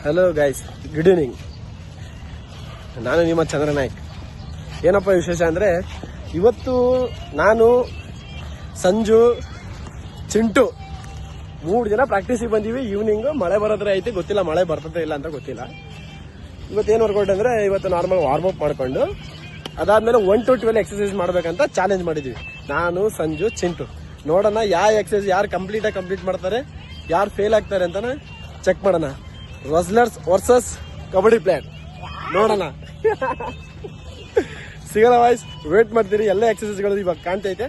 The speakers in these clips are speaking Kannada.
Hello guys, good evening. ನಾನು ನಿಮ್ಮ ಚಂದ್ರ ನಾಯ್ಕ್. ಏನಪ್ಪ ವಿಶೇಷ ಅಂದರೆ, ಇವತ್ತು ನಾನು, ಸಂಜು, ಚಿಂಟು 3 ಜನ ಪ್ರಾಕ್ಟೀಸಿಗೆ ಬಂದೀವಿ. ಈವ್ನಿಂಗು ಮಳೆ ಬರೋದ್ರೆ ಐತಿ, ಗೊತ್ತಿಲ್ಲ ಮಳೆ ಬರ್ತದೆ ಇಲ್ಲ ಅಂತ ಗೊತ್ತಿಲ್ಲ. ಇವತ್ತೇನು ವರ್ಕೌಟ್ ಅಂದರೆ, ಇವತ್ತು ನಾರ್ಮಲ್ ವಾರ್ಮಪ್ ಮಾಡಿಕೊಂಡು ಅದಾದಮೇಲೆ 1 to 12 ಎಕ್ಸಸೈಸ್ ಮಾಡಬೇಕಂತ ಚಾಲೆಂಜ್ ಮಾಡಿದ್ವಿ. ನಾನು, ಸಂಜು, ಚಿಂಟು. ನೋಡೋಣ ಯಾವ ಎಕ್ಸಸೈಸ್ ಯಾರು ಕಂಪ್ಲೀಟ್ ಮಾಡ್ತಾರೆ, ಯಾರು ಫೇಲ್ ಆಗ್ತಾರೆ ಅಂತಾನೆ ಚೆಕ್ ಮಾಡೋಣ. ರಸ್ಲರ್ಸ್ ವರ್ಸಸ್ ಕಬಡ್ಡಿ ಪ್ಲೇಯರ್ ನೋಡೋಣ. ಸಿಗಲ್ಲ ವಾಯ್ಸ್, ವೇಟ್ ಮಾಡ್ತೀರಿ. ಎಲ್ಲ ಎಕ್ಸಸೈಸ್ಗಳು ಇವಾಗ ಕಾಣ್ತೈತೆ.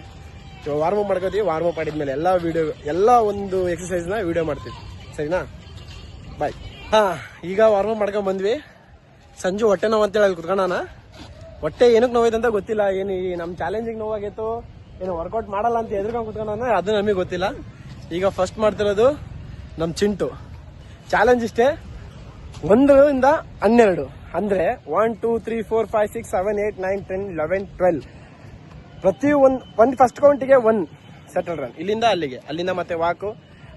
ಇವಾಗ ವಾರ್ಮಪ್ ಮಾಡ್ಕೋತೀವಿ. ವಾರ್ಮಪ್ ಮಾಡಿದ್ಮೇಲೆ ಎಲ್ಲ ಒಂದು ಎಕ್ಸಸೈಸ್ನ ವಿಡಿಯೋ ಮಾಡ್ತೀವಿ, ಸರಿನಾ? ಬಾಯ್. ಈಗ ವಾರ್ಮಪ್ ಮಾಡ್ಕೊಂಡ್ ಬಂದ್ವಿ. ಸಂಜು ಹೊಟ್ಟೆ ನೋವು ಅಂತೇಳಿ ಅಲ್ಲಿ ಕುತ್ಕೊಳ್ಳೋಣ. ಹೊಟ್ಟೆ ಏನಕ್ಕೆ ನೋವೈತೆ ಅಂತ ಗೊತ್ತಿಲ್ಲ. ಏನು ಈ ನಮ್ಮ ಚಾಲೆಂಜಿಗೆ ನೋವಾಗಿತ್ತು, ಏನು ವರ್ಕೌಟ್ ಮಾಡಲ್ಲ ಅಂತ ಎದ್ರಕೊಂಡು ಕುತ್ಕೊಳ್ಳೋಣ, ಅದು ನಮಗೆ ಗೊತ್ತಿಲ್ಲ. ಈಗ ಫಸ್ಟ್ ಮಾಡ್ತಿರೋದು ನಮ್ಮ ಚಿಂಟು. ಚಾಲೆಂಜ್ ಇಷ್ಟೇ, 1 ಇಂದ 12 ಅಂದ್ರೆ 1 2 3 4 5 6 7 8 9 10 11 12 ಪ್ರತಿ ಒಂದು ಫಸ್ಟ್ ಕೌಂಟಿಗೆ 1 ಸೆಟಲ್ ರನ್, ಇಲ್ಲಿಂದ ಅಲ್ಲಿಗೆ, ಅಲ್ಲಿಂದ ಮತ್ತೆ ವಾಕು,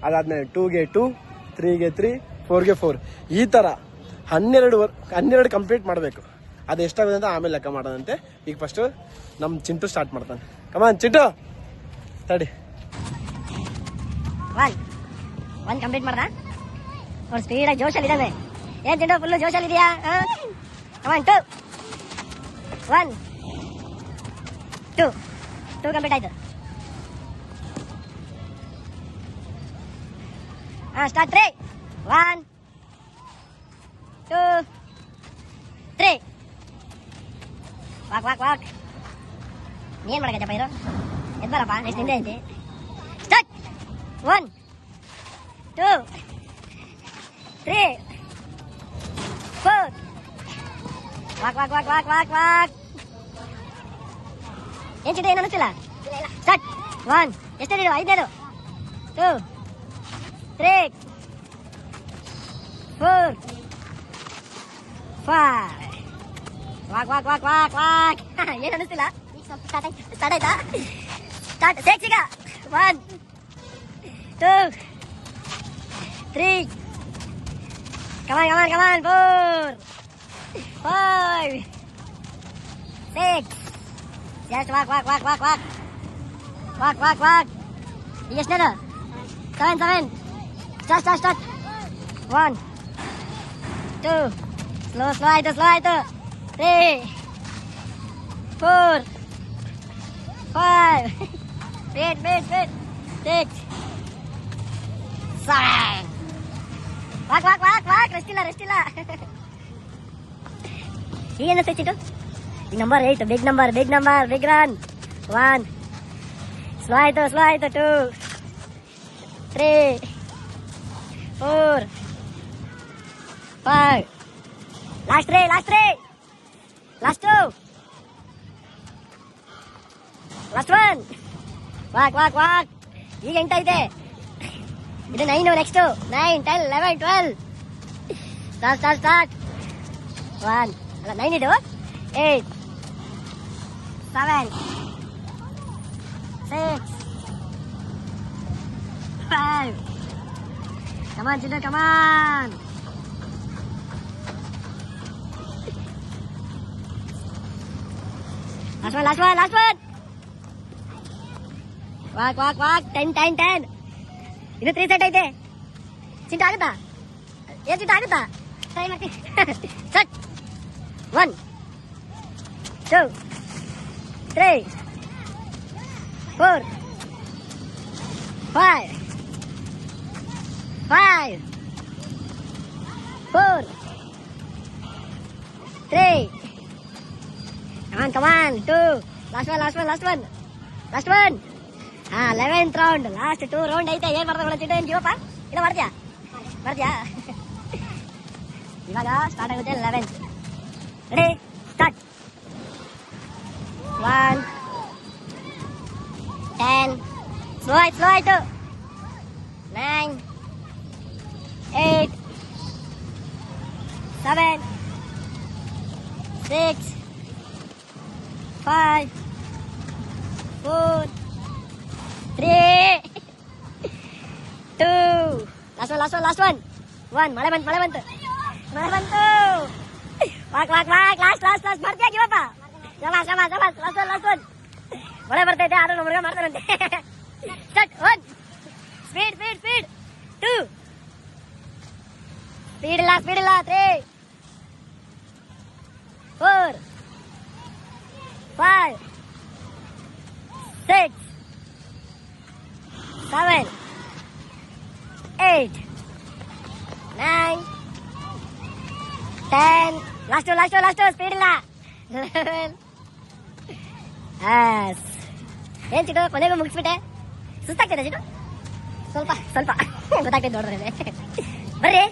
ಅದಾದ್ಮೇಲೆ 2ಗೆ 2, 3ಗೆ 3, 4ಗೆ 4, ಈ ತರ 12 ಕಂಪ್ಲೀಟ್ ಮಾಡಬೇಕು. ಅದು ಎಷ್ಟಾಗುತ್ತೆ ಅಂತ ಆಮೇಲೆ ಲೆಕ್ಕ ಮಾಡೋದಂತೆ. ಈಗ ಫಸ್ಟ್ ನಮ್ಮ ಚಿಂಟು ಸ್ಟಾರ್ಟ್ ಮಾಡ್ತಾನೆ. ಕಮಾನ್ ಚಿಂಟು, ತಡಿ. 1 ಕಂಪ್ಲೀಟ್ ಮಾಡ್ದ. ಅವ್ರು ಸ್ಪೀಡಾಗಿ ಜೋಶಲ್ಲಿ ಇದ್ದಾವೆ. ಏನ್ ಚಿಂಟು ಫುಲ್ಲು ಜೋಶಲ್ಲಿ ಇದೆಯಾ? ಕಮಾನ್ 2 1 2 ಕಂಪ್ಲೀಟ್ ಆಯ್ತು. Start 3 1 2 3 walk. ನೀನ್ ಮಾಡಕತ್ತಪ್ಪ ಇರೋ, ಎದ್ಬಾರಪ್ಪ, ನೆಕ್ಸ್ಟ್ ನಿಂದೆ ಐತಿ. Start 1 2 3 4 walk. ಏನ್ ಚಿಂಟು, ಏನು ಅನ್ನಿಸ್ತಿಲ್ಲ? ಸ್ಟಾರ್ಟ್ 1 ಎಷ್ಟಿದೆ? 5ನೇದು 2 3 4 5 ವಾಕ್. ಏನು ಅನ್ನಿಸ್ತಿಲ್ಲ? ಸ್ಟಾರ್ಟ್ ಆಯ್ತಾ? ಸ್ಟಾರ್ಟ್ 6 ಈಗ 1 2 3 ಕಮಾನ್ 4 5 6 ಜಸ್ಟ್ ವಾಕ್. ಈಗ ಎಷ್ಟನೇದು? 7 ಸ್ಟಾರ್ಟ್ 1 2 ಸ್ಲೋ ಆಯ್ತು 3 4 5 ವೇಟ್ 6 7 ವಾಕ್. ರೆಸ್ಟ್ ಇಲ್ಲ. ಏನು ಚಿಂಟು? ಈ number 8, big number, big run. 1 slow ಆಯ್ತು 2 3 4 5 ಲಾಸ್ಟ್ 2 ಲಾಸ್ಟ್ 1 ವಾಕ್. ಈಗ 8 ಐತೆ. ಇದು 9 ನೆಕ್ಸ್ಟ್ 9 10 11 12 ಸ್ಟಾರ್ಟ್ 1 ಅಲ್ಲ 9 ಇದು 8 7 6 5 ಕಮಾನ್ ಚಿಂಟು ಕಮಾನ್. ಲಾಸ್ಟ್ ಒನ್ ವಾಕ್ 10 ಇದು 3 ಸೆಟ್ ಐತೆ. ಚಿಂಟು ಆಗುತ್ತಾ? ಏನ್ ಚಿಂಟು ಆಗುತ್ತಾ? ಟ್ರೈ ಮಾಡ್ತೀನಿ. ಸಟ್ 1 2 3 4 5 4 3 ಕಮಾನ್ 2 last one 11th round, last 2 round ಐತೆ. ಏನ್ ಮಾಡ್ತಾ ಚಿಂಟು? ಏನ್ ಜೀವಪ್ಪ ಇಲ್ಲ ಮಾಡ್ತೀಯಾ? ಇವಾಗ ಸ್ಟಾರ್ಟ್ ಆಗುತ್ತೆ 11th. ರೆಡಿ ಸ್ಟಾರ್ಟ್ 1 10 ಸ್ಲೋ ಆಯ್ತು 9 8 7 6 5 4 3 2 ಲಾಸ್ಟ್ ಒನ್ 1 ಮಳೆ ಬಂತು ಮಳೆ ಬಂತು. Walk walk walk last last last ಮಾಡ್ತೀಯ ಗಿವಪ್ಪ. ಶಬಾಸ್ ಶಬಾಸ್ ಶಬಾಸ್ ಲಾಸ್ಟ್ ಒನ್ ಲಾಸ್ಟ್ ಒನ್. ಮಳೆ ಬರ್ತೈತೆ ಆದ್ರೂ ನಮ್ಮ ಹುಡುಗ ಮಾಡ್ತಾರಂತೆ. Start 1 speed speed speed 2 speed ಇಲ್ಲ 3 4 5 6 7 8 9 10 ಲಾಸ್ಟ್ ಸ್ಪೀಡ್ ಇಲ್ಲ 11 ಏನ್ ಚಿಟ್ಟು ಕೊನೆಗೂ ಮುಗಿಸ್ಬಿಟ್ಟೆ. ಸುಸ್ತಾಗ್ತಿದೆ ಚಿಟ್ಟು ಸ್ವಲ್ಪ ಗೊತ್ತಾಗ್ತೈತೆ ನೋಡ್ರೆ. ಬರ್ರಿ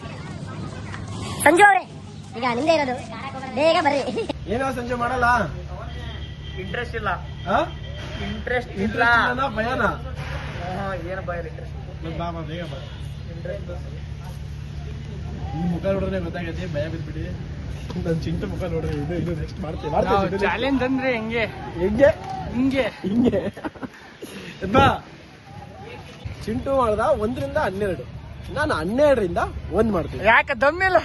ಸಂಜು ಅವ್ರೆ, ಈಗ ನಿಮ್ದೇ ಇರೋದು, ಬೇಗ ಬರ್ರಿ. ಏನೋ ಸಂಜೆ ಮಾಡಲ್ಲ, ಇಂಟ್ರೆಸ್ಟ್ ಇಲ್ಲ. ಇಂಟ್ರೆಸ್ಟ್ ಭಯನಾ? ಏನು ಭಯ ಇಂಟ್ರೆಸ್ಟ್ ಬಾಬಾ ಬೇಗ ಬಾ. ಇಂಟ್ರೆಸ್ಟ್ ನಿಮ್ ಮುಖ ನೋಡ್ರೆ ಗೊತ್ತಾಗೈತಿ, ಭಯ ಬಿದ್ಬಿಡಿ. ನನ್ ಚಿಂಟು ಮುಖ ನೋಡ್ರಿ. ಇದು ನೆಕ್ಸ್ಟ್ ಮಾಡ್ತೀವಿ. ಚಾಲೆಂಜ್ ಅಂದ್ರೆ ಹೆಂಗೆ ಹೆಂಗೆ ಹಿಂಗೆ ಹಿಂಗೆ ಬಾ. ಚಿಂಟು ಮಾಡ್ದ 1 ರಿಂದ 12, ನಾನು 12ರಿಂದ 1 ಮಾಡ್ತೀನಿ. ಯಾಕೆ ದಮ್ಮಿಲ್ಲ?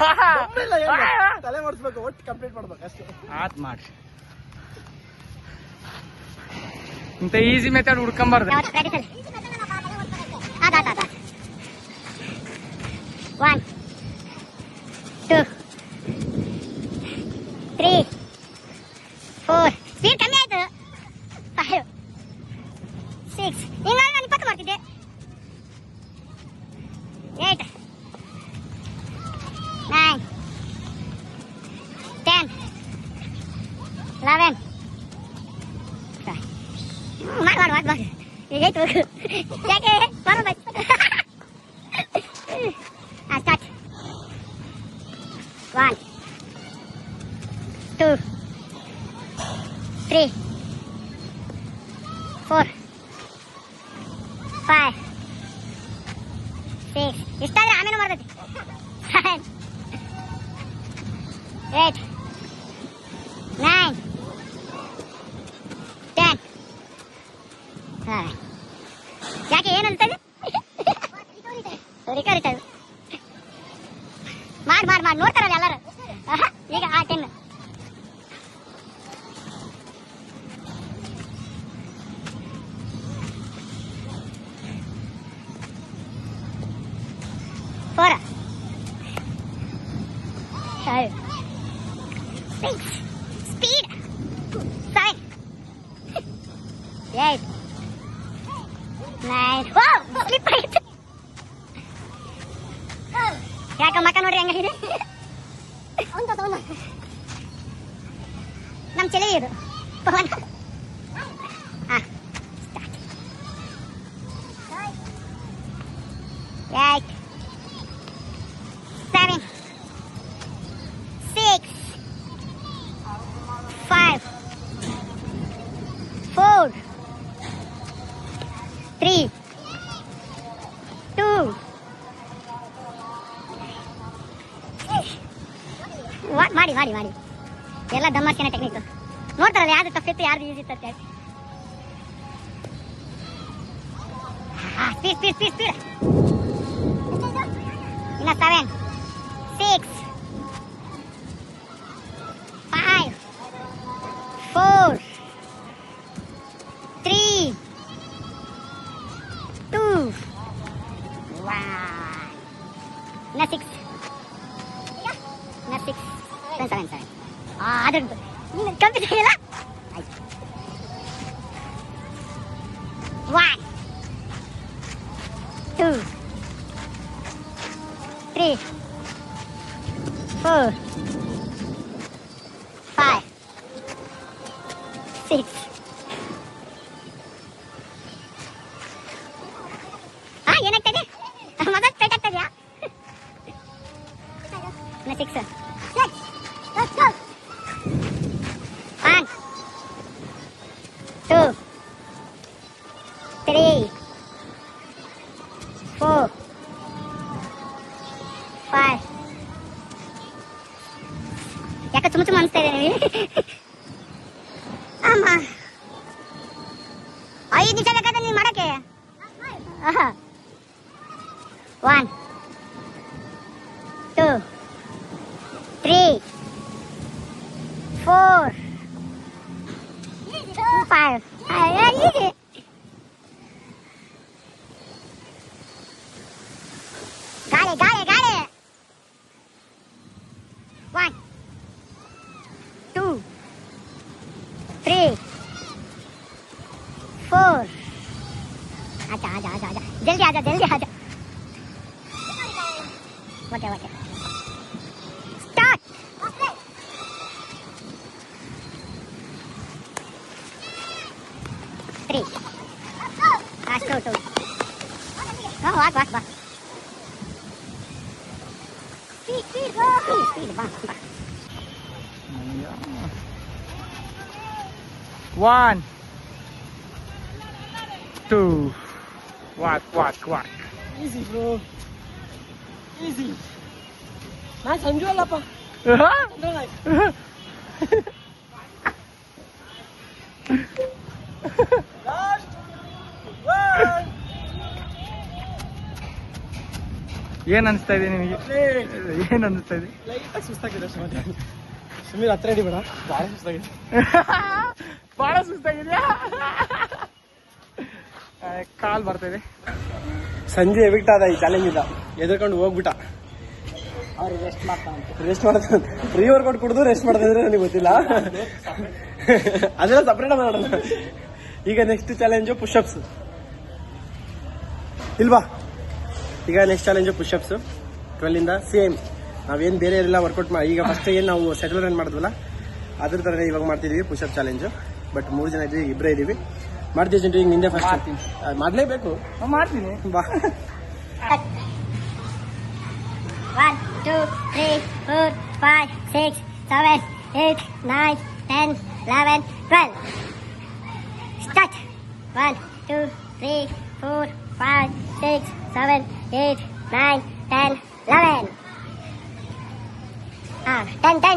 ತಲೆ ಮಾಡಿಸ್ಬೇಕು, ಒಟ್ಟು ಕಂಪ್ಲೀಟ್ ಮಾಡ್ಬೇಕು ಅಷ್ಟೇ. ಆತ್ ಮಾಡ್ರಿ. ಇಂತ ಈಸಿ ಮೆಥಡ್ ಹುಡ್ಕೊಂಬಾರ್ದು. 1 2 3 4 ಸ್ಪೀಡ್ ಕಮ್ಮಿ ಆಯ್ತು. 5 6 ಹಿಂಗ ನಾನು 20 ಮಾಡ್ತಿದ್ದೆ. 8 9 10 11 ಮಾಡು ಈಗ ಆಯ್ತು. ಯಾಕೆ ಬರೋದಾಯ್ತು. ಸ್ಟಾರ್ಟ್ 1 2 3 4 5 6 ಇಷ್ಟಾದ್ರೆ ಆಮೇಲೆ ಮಾಡ್ತೈತಿ. 7 8 9 10 ಯಾಕೆ ಏನು ಅನ್ಸ್ತದೆ? ರಿಕವರಿ ಮಾಡಿ ನೋಡ್ತಾರಲ್ಲ ಎಲ್ಲರೂ. ಈಗ 10 4 5 6 ಸ್ಪೀಡ್ 7 8 9 ಸ್ಲಿಪ್ ಆಯ್ತು. ಯಾಕ ಮಕ್ಕ ನೋಡ್ರಿ ಹೆಂಗಿದೆ. ನಮ್ ಚಳಿ ಇದು. 8 7 6 5 4 3 2 ಮಾಡಿ ಎಲ್ಲ ದಮ್ಮರ್ಸಿನ ಟೆಕ್ನಿಕ್ ನೋಡ್ತಾರಲ್ಲ, ಯಾವ್ದು ತಪ್ಪಿತ್ತು ಯಾರ್ದು ಈಸಿ ಇತ್ತು. ಸ್ಪೀಡ್ ಇನ್ನ 7 6 5 4 3 2 ಇನ್ನ 6 7 ಅದ್ರದ್ದು ನೀನು ಕಂಪ್ಲೀಟ್ ಆಗಿಲ್ಲ. 1 2 3 4 5 6 ಏನಾಗ್ತದೆ? ಮೊದಲು ಸ್ಟ್ರೈಟ್ ಆಗ್ತದ್ಯಾ? 6 Let's go. 1 2 3 4 5 ಯಾಕೆ ಚುಮ್ಮ ಅನಿಸ್ತಾ ಇದೆ ನಿಮಗೆ? ಅಮ್ಮ 5 ನಿಮಿಷ ಬೇಕಾದ್ರೆ ನೀನು ಮಾಡಕ್ಕೆ. 1 2 3, 4, 5. Easy. Got it. 1, 2, 3, 4. आजा जल्दी आजा okay start 3 last 2 go walk speed go speed back 1, 2, walk. Easy bro easy ನಾನು ಸಂಜು ಅಲ್ಲಪ್ಪ ಏನ್ ಅನ್ಸ್ತಾ ಇದೆ ನಿಮಗೆ? ಏನ್ ಅನ್ಸ್ತಾ ಇದೆ? ಲೈಟಾಗಿ ಸುಸ್ತಾಗಿದೆ ಅಷ್ಟೇ ಮತ್ತೆ ಸುಮ್ಮನೆ ಹತ್ರ ಹಿಡಿಬೇಡ ಭಾಳ ಸುಸ್ತಾಗಿದೆ ಬಹಳ ಸುಸ್ತಾಗಿದ್ಯಾ? ಕಾಲ್ ಬರ್ತಾ ಇದೆ. ಸಂಜೆ ಎವಿಕ್ಟ್ ಆದ ಈ ಚಾಲೆಂಜ್ ಇಂದ ಎದ್ರಕೊಂಡು ಹೋಗ್ಬಿಟ್ಟ ಅವ್ರಿಗೆ ರೆಸ್ಟ್ ಮಾಡ್ತಾನೆ. ಫ್ರೀ ವರ್ಕೌಟ್ ಕುಡಿದು ರೆಸ್ಟ್ ಮಾಡ್ತಿದ್ರೆ ನನಗೆ ಗೊತ್ತಿಲ್ಲ ಅದೆಲ್ಲ ಸಪ್ರೇಟ್ ಮಾಡೋಣ. ಈಗ ನೆಕ್ಸ್ಟ್ ಚಾಲೆಂಜು ಪುಷಪ್ಸ್ ಇಲ್ವಾ? ಈಗ ನೆಕ್ಸ್ಟ್ ಚಾಲೆಂಜು ಪುಷಪ್ಸ್ 12 ಇಂದ ಸೇಮ್ ನಾವೇನು ಬೇರೆ ಎಲ್ಲ ವರ್ಕೌಟ್ ಮಾಡಿ ಈಗ ಫಸ್ಟ್ ಏನು ನಾವು ಸೆಟಲ್ ರನ್ ಮಾಡಿದ್ವಲ್ಲ ಅದ್ರ ಥರನೇ ಇವಾಗ ಮಾಡ್ತಿದ್ದೀವಿ ಪುಷಪ್ ಚಾಲೆಂಜು. ಬಟ್ 3 ಜನ ಇದ್ದೀವಿ, ಇಬ್ಬರೇ ಇದ್ದೀವಿ. ಮಾಡ್ತೀವಿ ಜಂಟು ಈಗ ನಿಂದೆ ಫಸ್ಟ್ ಮಾಡಲೇಬೇಕು. ಮಾಡ್ತೀನಿ ಬಾ 1, 2, 3, 4, 5, 6, 7, 8, 9, 10, 11, 12. Start. 1, 2, 3, 4, 5, 6, 7, 8, 9, 10, 11.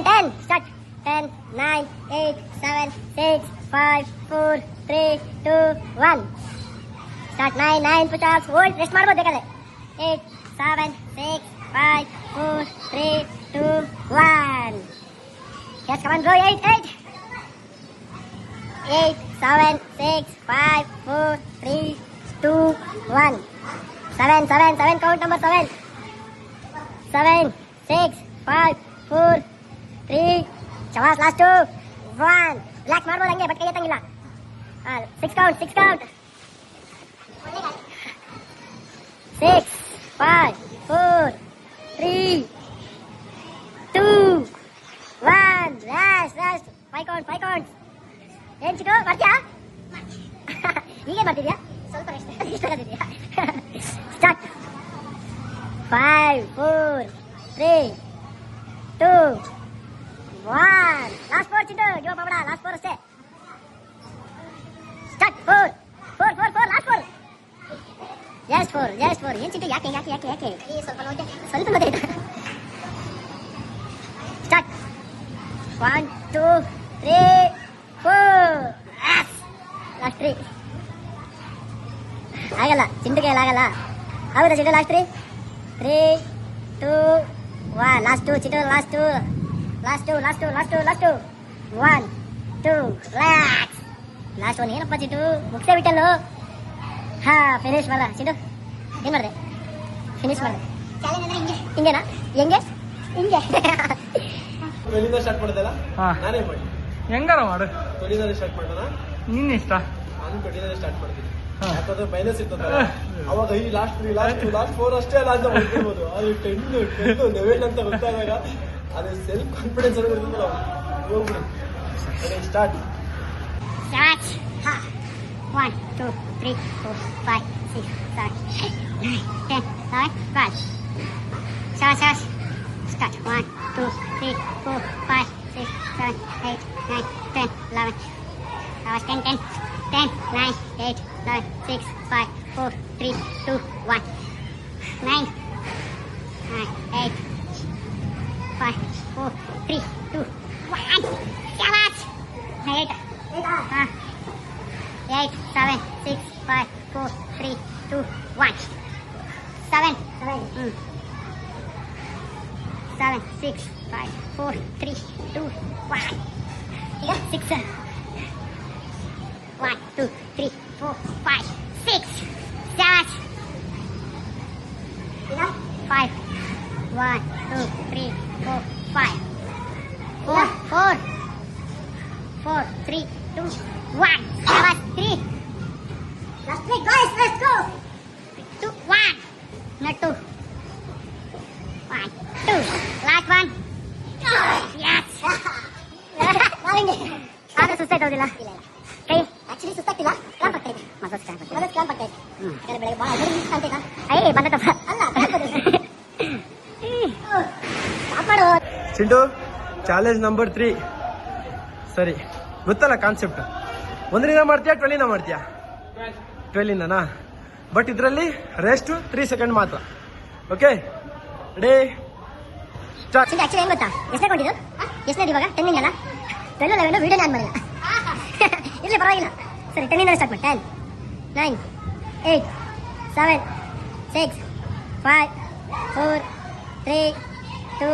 10. Start. 10, 9, 8, 7, 6, 5, 4, 3, 2, 1. Start 9 push-ups. Hold. Rest ಮಾಡ್ಬೋದು ಬೇಕಾದ್ರೆ. 8, 7, 6, 5, 4, 3, 2, 1. Yes, come on, go. 8, 7, 6, 5, 4, 3, 2, 1. 7, count number 7. 7, 6, 5, 4, 3, Chavas, last 2, 1. Relax ಮಾಡ್ಬೋದು ಹಂಗೆ, ಬಟ್ ಕೈ ಎತ್ತಂಗಿಲ್ಲ. 6 count. 6, 5, 4, 3, 2, 1. Rest. 5 count. ಏನ್ ಚಿಕ್ಕ ಬರ್ತೀಯಾ? ಹೀಗೆ ಬರ್ತಿದ್ಯಾ? ಸ್ವಲ್ಪ ಇಷ್ಟ start 5, 4, 3, 2, 1. Last 4 Chintu give up ಮಾಡಬೇಡ. ಲಾಸ್ಟ್ 4 ಅಷ್ಟೇ. Start 4 last 4. ಜಸ್ಟ್ 4 ಏನ್ ಚಿಂಟು ಯಾಕೆ ಸ್ವಲ್ಪ ಮತ್ತೆ ಸ್ಟಾರ್ಟ್ 1, 2, 3, 4. ಲಾಸ್ಟ್ 3 ಆಗಲ್ಲ ಚಿಂಟುಗೆ ಆಗಲ್ಲ. ಹೌದಾ Chintu? Last 3, 2, 1. Last 2 Chintu. Last 2. 1, 2 relax. Last 1 ಏನಪ್ಪ ಚಿಂಟು ಮುಗಿಸೇ ಬಿಟ್ಟಲ್ಲೋ. ಫಿನಿಶ್ ಮಾಡ್ದ ಚಿಂಟು. ಏನ್ ಮಾಡಿದೆ? ಫಿನಿಶ್ ಮಾಡಿದೆ. ಹಿಂಗೇನಾ? ಹೆಂಗೆ ಎಲ್ಲಿಂದ ಸ್ಟಾರ್ಟ್ ಮಾಡಿದೆಲ್ಲ ನಾನೇ ಮಾಡಿ ಹೆಂಗಾರ ಮಾಡು. 20 ಸ್ಟಾರ್ಟ್ ಮಾಡೋಣ. ನಿನ್ನ ಇಷ್ಟ. ನಾನು 20 ಸ್ಟಾರ್ಟ್ ಮಾಡ್ತೀನಿ. ಯಾಕಂದ್ರೆ ಮೈನಸ್ ಇರ್ತದಲ್ಲ ಅವಾಗ ಈ ಲಾಸ್ಟ್ 4 ಅಷ್ಟೇ ಅಲ್ಲ ಅಂತ ಮಾಡ್ಕೊಳ್ಬೋದು. ಅದು 10 11 ಅಂತ ಗೊತ್ತಾದಾಗ ಅದು ಸೆಲ್ಫ್ ಕಾನ್ಫಿಡೆನ್ಸ್ ಅನ್ನೋದು ಇರ್ತದಲ್ಲ ಹೋಗ್ಬಿಡಿ. ಸ್ಟಾರ್ಟ್ 1, 2, 3, 4, 5, 6, 7, 8, 9, 10, 11, 12. Start. 1, 2, 3, 4, 5, 6, 7, 8, 9, 10, 11. 10, 9, 8, 7, 6, 5, 4, 3, 2, 1. 9, 8, 5, 4, 3, 2, 1. 8, 7, 6, 5, 4, 3, 2, 1. 7. 7. 6, 5, 4, 3, 2, 1. ಈಗ 6. 1, 2, 3, 4, 5, 6, 7. ಈಗ 5. 1, 2, 3, 4, 5. 4, 3, 2, 1. 3. Last 3, guys, let's go. 2, 1. Not 2. 1, 2. Last one. Yes. ಆದ್ರೆ ಸುಸ್ತಾಯ್ತೋದಿಲ್ಲ ಕೈ ಆಕ್ಚುಲಿ ಸುಸ್ತಾಗ್ತಿಲ್ಲ ಕ್ಲಾಂಪ್ ಆಗ್ತಾ ಇದೆ ಮಗಸ್ ಕ್ಲಾಂಪ್ ಆಗ್ತಾ ಇದೆ ಬೆಳಗ್ಗೆ ಭಾಳ ಕಾಣ್ತೈತಾ ಅಯ್ಯ ಬಂದಪ್ಪ ಅಲ್ಲ ಮಾಡು ಚಿಂಟು ಚಾಲೆಂಜ್ ನಂಬರ್ 3. ಸರಿ ಗೊತ್ತಲ್ಲ ಕಾನ್ಸೆಪ್ಟ್. 1 ಮಾಡ್ತೀಯಾ 12 ಮಾಡ್ತೀಯಾ? 12 ಬಟ್ ಇದರಲ್ಲಿ ರೆಸ್ಟ್ 3 ಸೆಕೆಂಡ್ ಮಾತ್ರ. Okay ready start. ಆಕ್ಚುಲಿ ಏನ್ ಗೊತ್ತಾ ಎಷ್ಟೇ ಕೊಂಡಿದ್ದು ಎಷ್ಟನೇದು ಇವಾಗ 10 ಅಲ್ಲ 12 11 ವಿಡಿಯೋ ನಾನು ಮಾಡಿಲ್ಲ ಇರ್ಲಿ ಪರವಾಗಿಲ್ಲ. ಸರಿ 10 ಸ್ಟಾರ್ಟ್ ಮಾಡಿ. 10 9 8 7 6 5 4 3 2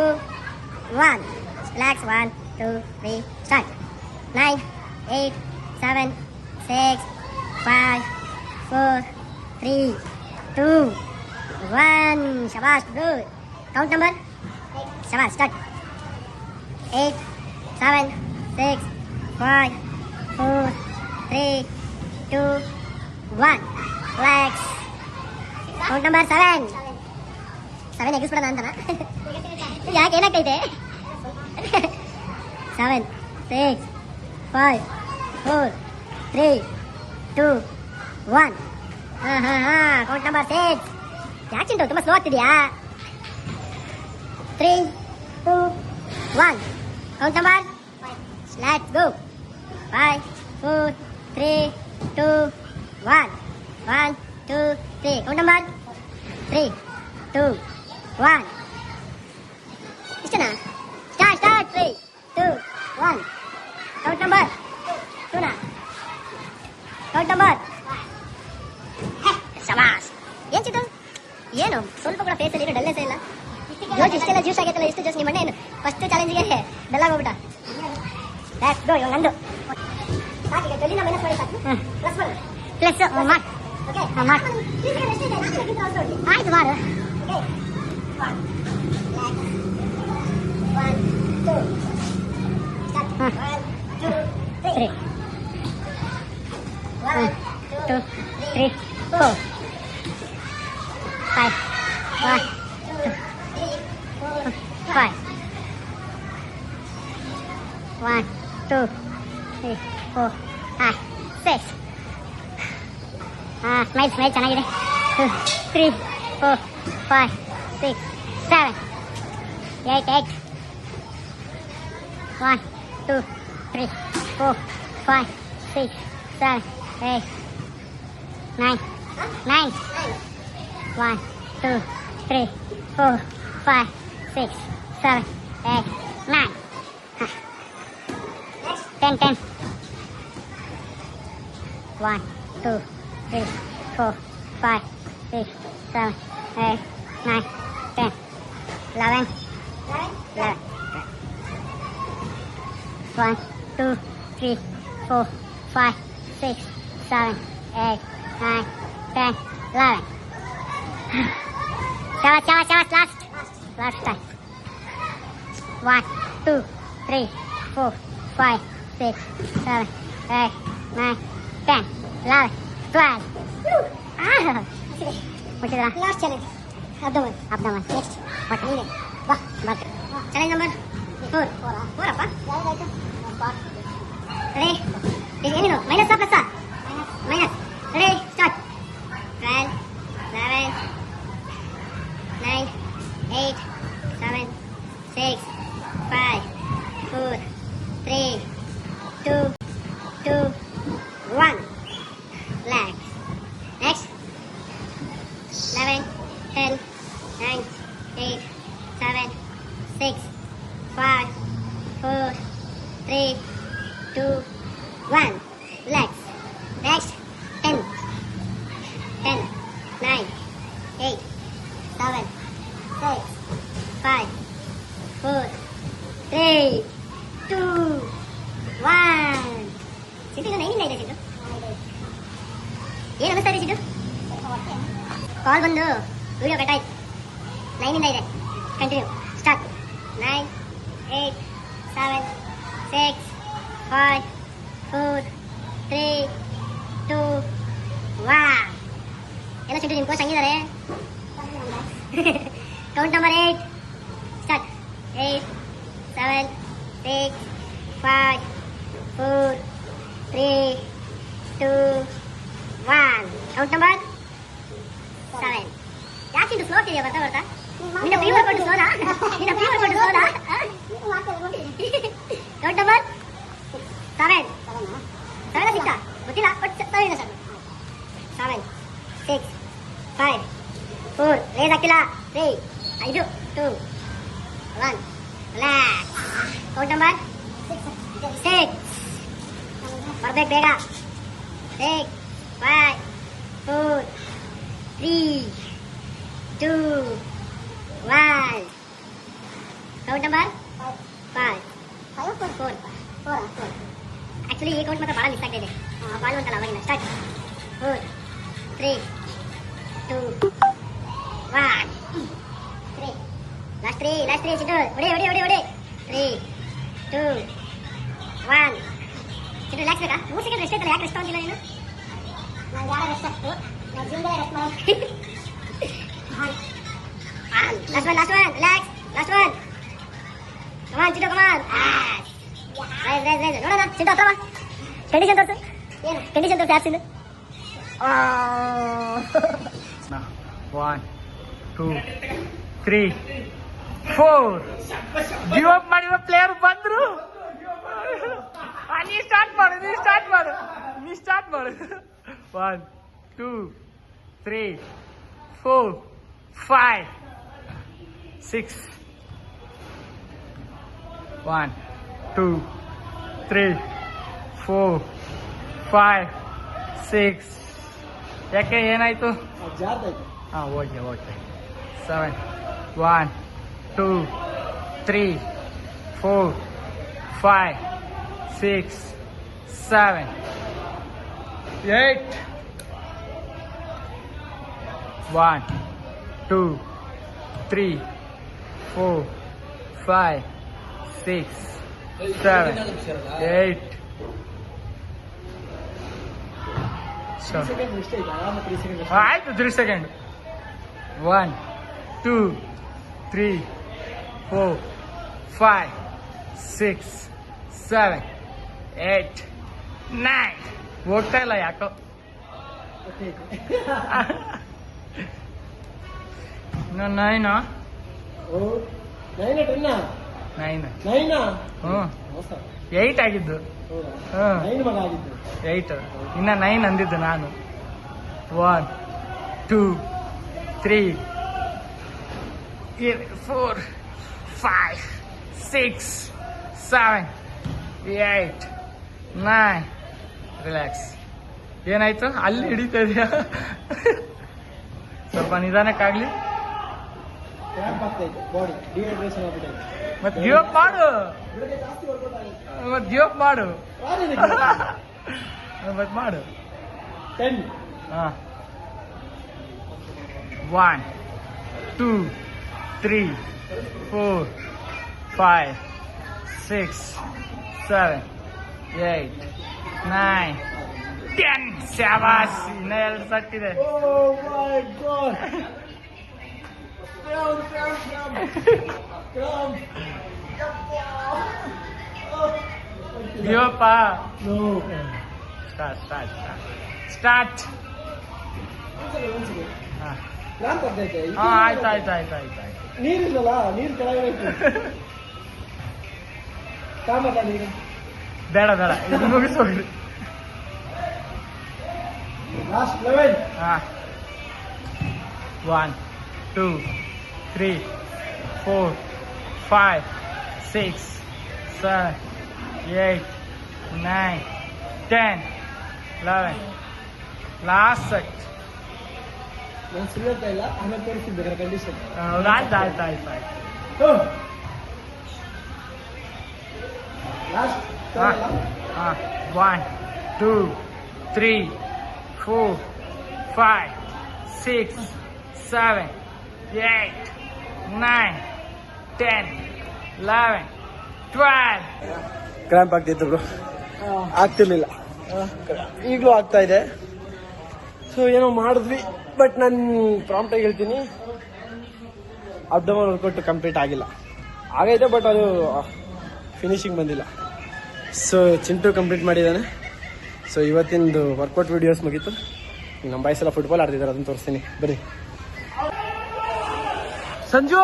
1. Relax. 1 2 3 start. 9 8 7 6 5 4 3 2 1. Shabash, good. Count number. Shabash, start. 8 7 6 5 4 3 2 1. Relax. Count number 7. 7 ಎಗಿಸ್ಬಿಡೋಣ ಅಂತನಾ? ಯಾಕೆ ಏನಾಗ್ತೈತೆ? 7 6 5 4 3 2 1. Count number 6. ಯಾಕೆ ಚಿಂಟು ತುಂಬ ಸ್ಲೋ ಆಗ್ತಿದ್ಯಾ? 3 2 1. Count number 5. Let's go. 5 4 3 2 1. 1 2 3. Count number 3 2 1. ಇಷ್ಟನಾ? Start 3 2 1. Count number 2. Count number ಶಬಾಷ್. ಏನ್ ಚಿತ್ರ ಏನು ಸ್ವಲ್ಪ ಕೂಡ ಫೇಸಲ್ಲಿ ಏನು ಡಲ್ಲೆಸ್ ಇಲ್ಲ. ಜೋಶ್ ಇಷ್ಟೆಲ್ಲ ಜ್ಯೂಸ್ ಆಗೈತಲ್ಲ, ಎಷ್ಟು ಜೋಶ್ ನಿಮ್ಮ ಅಣ್ಣ ಏನು ಫಸ್ಟ್ ಚಾಲೆಂಜ್ಗೆ ಡಲ್ ಆಗೋಗ್ಬಿಟ್ಟ. ಲೆಟ್ಸ್ ಗೋ. ಇವಾಗ ನಂದು ಸಾಕಿಗೆ 12 ಮೈನಸ್ ಮಾಡಿ ಸಾಕು. ಪ್ಲಸ್ ಮಾಡು. ಪ್ಲಸ್ ಮಾಡು. ಓಕೆ ಮಾಡು. ಆಯ್ತು ಮಾಡು. Okay 1 2 start. 1 2 3 1 2 3 4 5 1 2 5 1 2 3 4 5 6. ಸ್ಮೈಲ್ ಚೆನ್ನಾಗಿದೆ. 2 3 4 5 6 7 8 8 1 2 3 4 5 6 7 8 9 9 1 2 3 4 5 6 7 8 9. 10 10. 1 2 3 4 5 6 7 8 9 10 11 11. 1 2 3 4 5 6 7 8 9 10 11. Shabash. Last time. 1 2 3 4 5 6 7 8 9 10 11 12. ಮುಟ್ಟಿದ್ರಾ? Last challenge ಅಬ್ದಮನ್ next but ನೀನೆ ಬಾ ಬಟ್ ಚಾಲೆಂಜ್ ನಂಬರ್ 4 ಅಪ್ಪ ರೆಡಿ. ಏನೇನು minus plus minus. Ready start. 12 11 9 8 7 6 5 4 3 2 2 1. Relax. Next. 11 10 9 8 7 6 5 4 3 2 1. Relax. Next. 10 10 9 8 7 6 5 4 3, 2, 1. Siddu ಇದು 9 ಇದೆ ಸಿದ್ದು. ಏನು ಅನಿಸ್ತಾ ಇದೆ ಸಿದ್ದು? ಕಾಲ್ ಬಂದು ವಿಡಿಯೋ ಕಟ್ ಆಯ್ತು. 9 ಇದೆ. Continue start. 9, 8, 7, 6, 5, 4, 3, 2, 1. ಎಲ್ಲ ಸಿಟ್ಟು ನಿಮ್ಮ ಕೋಚ್ ಹಂಗಿದ್ದಾರೆ. Count number 8 start. 8, 7, 6, 5, 4, 3, 2, 1. Count number 7. ಯಾಕೆ ಇದು ಸ್ಲೋ ಇದೆಯಾ ಬರ್ತಾ ಬರ್ತಾ? ನಿನ್ನ ಪ್ರೀ ವರ್ಕೌಟ್ ಸ್ಲೋನಾ? ನಿನ್ನ ಪ್ರೀ ವರ್ಕೌಟ್ ಸ್ಲೋನಾ? Count number 7. 7 ಸಿಕ್ತಾ? ಗೊತ್ತಿಲ್ಲ ಬಟ್ 7 ಇದೆ ಸರ್. 7, 6, 5, 4, ರೇಸ್ ಆಗ್ತಿಲ್ಲ. 3, 5, 2, 1. ರಿಲ್ಯಾಕ್ಸ್. Count number 6. ಬರ್ಬೇಕು ಬೇಗ. 6, 5, 4, 3, 2, 1. Count number 5. 4. ಆಕ್ಚುಲಿ ಈ ಕೌಂಟ್ ಮಾತ್ರ ಭಾಳ ಮಿಸ್ ಆಗ್ತಾ ಇದೆ. ಬಾಲ್ ಅಂತಲ್ಲ ಅವಾಗಿನ. ಸ್ಟಾರ್ಟ್. 4, 3, 2, 1. 3. ಲಾಸ್ಟ್ 3 ಚಿಟ್ಟು. ಹೊಡಿ 3, 2, 1. ಚಿಟ್ಟು ರಿಲ್ಯಾಕ್ಸ್ ಬೇಕಾ? 3 ಸೆಕೆಂಡ್ ರೆಸ್ಟ್ ಆಯ್ತಲ್ಲ, ಯಾಕೆ ರೆಸ್ಟ್ ತಗೊಂಡಿಲ್ಲ ನೀನು? ನಾನು ಯಾರು ರೆಸ್ಟ್ ಆಗ್ತು? ನಾನು ಜಿಮ್ಗೆ ರೆಸ್ಟ್ ಮಾಡಿ. Last one relax. Last one. Come on Chittu come on. Rise ನೋಡೋಣ ಚಿಟ್ಟು ಹತ್ರ ಬಾ. ಕಂಡೀಷನ್ ತೋರಿಸು. ಏನು ಕಂಡೀಷನ್ ತೋರಿಸಿ ಆಪ್ಸಿಂದು? 1, 2, 3, 4. ಗಿವ್ ಅಪ್ ಮಾಡಿರೋ ಪ್ಲೇಯರ್ ಬಂದ್ರು. ನೀ ಸ್ಟಾರ್ಟ್ ಮಾಡು. 1, 2, 3, 4, 5, 6. 1, 2, 3, 4, 5, 6. ಯಾಕೆ ಏನಾಯ್ತು? ಜಾರ್ದಾಯ್ತು. ಓಕೆ 7. 1, 2, 3, 4, 5, 6, 7, 8. 1, 2, 3, 4, 5, 6, 7, 8. ಆಯ್ತು 3 ಸೆಕೆಂಡ್. 1, 2, 3, 4, 5, 6, 7, 8, 9. ಹೋಗ್ತಾ ಇಲ್ಲ ಯಾಕೋ. ಇನ್ನು 9. 9. ಹ್ಞೂ 8 ಆಗಿದ್ದು. 8. ಇನ್ನ 9 ಅಂದಿದ್ದು ನಾನು. 1, 2, 3, 4, 5, 6, 7, 8, 9. ರಿಲ್ಯಾಕ್ಸ್. ಏನಾಯ್ತು? ಅಲ್ಲಿ ಹಿಡಿತಾ ಇದೆಯಾ? ಸ್ವಲ್ಪ ನಿಧಾನಕ್ಕಾಗ್ಲಿ. ಮತ್ತೆ ಗಿವ್ ಅಪ್ ಮಾಡು. ಮತ್ತೆ ಮಾಡು. 10. 1, 2, 3, 4, 5, 6, 7, 8, 9, 10. ಶಾಬಾಸ್. ಇನ್ನ 2 ಸೆಟ್ ಇದೆ. Oh my God. ಗಿವಪ್ಪ. No. Start. ನಾನು ಬರ್ತೈತೆ. ಆಯ್ತು. ನೀರಿಲ್ಲಲ್ಲ, ನೀರು ಕೆಳಗಡೆ ಕಾಮಲ್ಲ ನೀರು. ಬೇಡ ಇದು ಮುಗಿಸೋಗ್ರಿ. ಲಾಸ್ಟ್ 11. 1, 2, 3, 4, 5, 6, 7, 8, 9, 10, 11. Last set. ನಾನು ಸುಳ್ಳ್ತಾ ಇಲ್ಲ, ಆಮೇಲೆ ತೋರಿಸಿದ್ದೆ ಕಂಡೀಷನ್. ಆಯ್ತು. 1, 2, 3, 4, 5, 6, 7, 8, 9, 10, 11, 12. ಕ್ರ್ಯಾಂಪ್ ಆಗ್ತಿತ್ತು ಬ್ರೋ, ಆಗ್ತಿರ್ಲಿಲ್ಲ, ಈಗಲೂ ಆಗ್ತಾ ಇದೆ. ಸೊ ಏನೋ ಮಾಡಿದ್ವಿ, ಬಟ್ ನಾನು ಪ್ರಾಂಪ್ಟಾಗಿ ಹೇಳ್ತೀನಿ, ಅಬ್ಡಮನ್ ವರ್ಕೌಟ್ ಕಂಪ್ಲೀಟ್ ಆಗಿಲ್ಲ. ಆಗೈತೆ ಬಟ್ ಅದು ಫಿನಿಶಿಂಗ್ ಬಂದಿಲ್ಲ. ಸೊ ಚಿಂಟು ಕಂಪ್ಲೀಟ್ ಮಾಡಿದ್ದಾನೆ. ಸೊ ಇವತ್ತಿಂದು ವರ್ಕೌಟ್ ವಿಡಿಯೋಸ್ ಮುಗೀತು. ನಮ್ಮ ಬಾಯ್ಸ್ ಎಲ್ಲ ಫುಟ್ಬಾಲ್ ಆಡ್ತಿದ್ದಾರೆ, ಅದನ್ನು ತೋರಿಸ್ತೀನಿ ಬನ್ನಿ. ಸಂಜು